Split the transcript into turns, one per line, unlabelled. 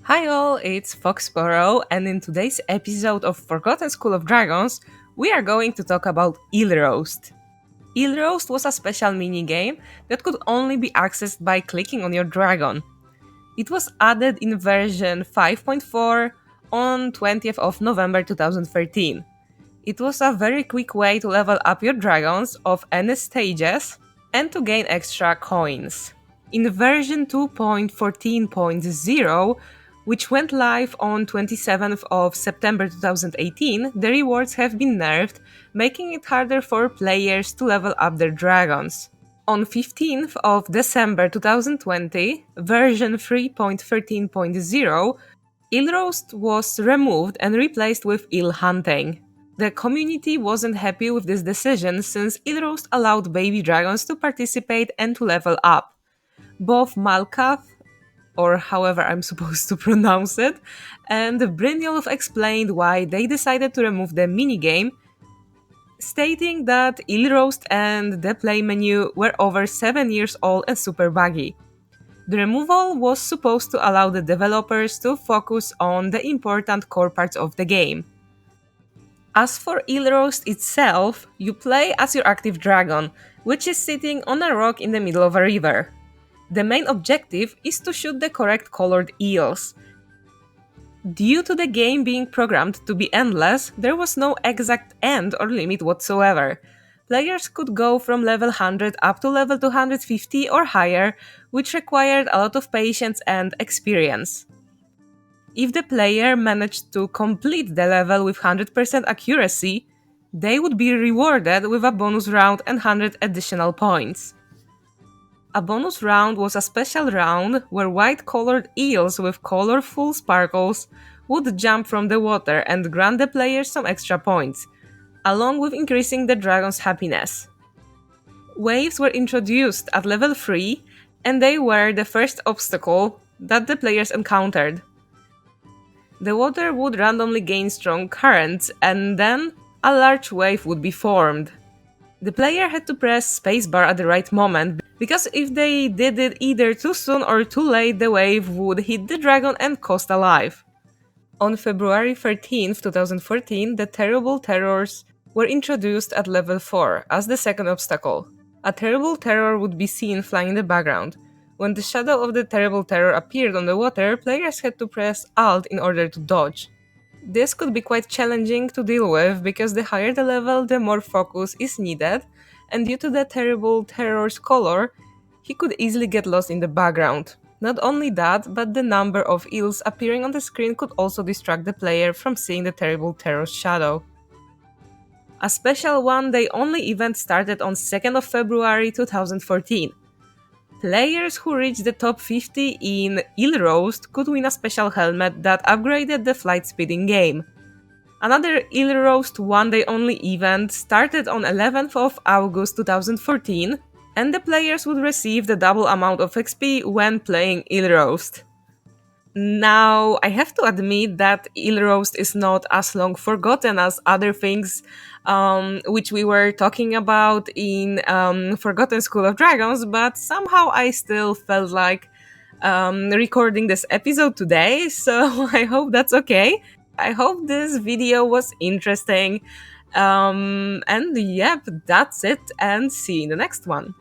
Hi all, it's Foxborough, and in today's episode of Forgotten School of Dragons, we are going to talk about Eel Roast. Eel Roast was a special minigame that could only be accessed by clicking on your dragon. It was added in version 5.4 on 20th of November 2013. It was a very quick way to level up your dragons of any stages and to gain extra coins. In version 2.14.0, which went live on 27th of September 2018, the rewards have been nerfed, making it harder for players to level up their dragons. On 15th of December 2020, version 3.13.0, Eel Roast was removed and replaced with Eel Hunting. The community wasn't happy with this decision since Eel Roast allowed baby dragons to participate and to level up. Both Malkath, or however I'm supposed to pronounce it, and Brynjolf explained why they decided to remove the minigame, stating that Eel Roast and the play menu were over 7 years old and super buggy. The removal was supposed to allow the developers to focus on the important core parts of the game. As for Eel Roast itself, you play as your active dragon, which is sitting on a rock in the middle of a river. The main objective is to shoot the correct colored eels. Due to the game being programmed to be endless, there was no exact end or limit whatsoever. Players could go from level 100 up to level 250 or higher, which required a lot of patience and experience. If the player managed to complete the level with 100% accuracy, they would be rewarded with a bonus round and 100 additional points. A bonus round was a special round where white-colored eels with colorful sparkles would jump from the water and grant the player some extra points, along with increasing the dragon's happiness. Waves were introduced at level 3, and they were the first obstacle that the players encountered. The water would randomly gain strong currents, and then a large wave would be formed. The player had to press spacebar at the right moment, because if they did it either too soon or too late, the wave would hit the dragon and cost a life. On February 13th, 2014, the Terrible Terrors were introduced at level 4 as the second obstacle. A Terrible Terror would be seen flying in the background. When the shadow of the Terrible Terror appeared on the water, players had to press Alt in order to dodge. This could be quite challenging to deal with because the higher the level, the more focus is needed, and due to the Terrible Terror's color, he could easily get lost in the background. Not only that, but the number of eels appearing on the screen could also distract the player from seeing the Terrible Terror's shadow. A special one-day only event started on 2nd of February 2014. Players who reached the top 50 in Eel Roast could win a special helmet that upgraded the flight speed in game. Another Eel Roast one-day only event started on 11th of August 2014, and the players would receive the double amount of XP when playing Eel Roast. Now, I have to admit that Eel Roast is not as long forgotten as other things which we were talking about in Forgotten School of Dragons, but somehow I still felt like recording this episode today, so I hope that's okay. I hope this video was interesting. And yep, that's it, and see you in the next one.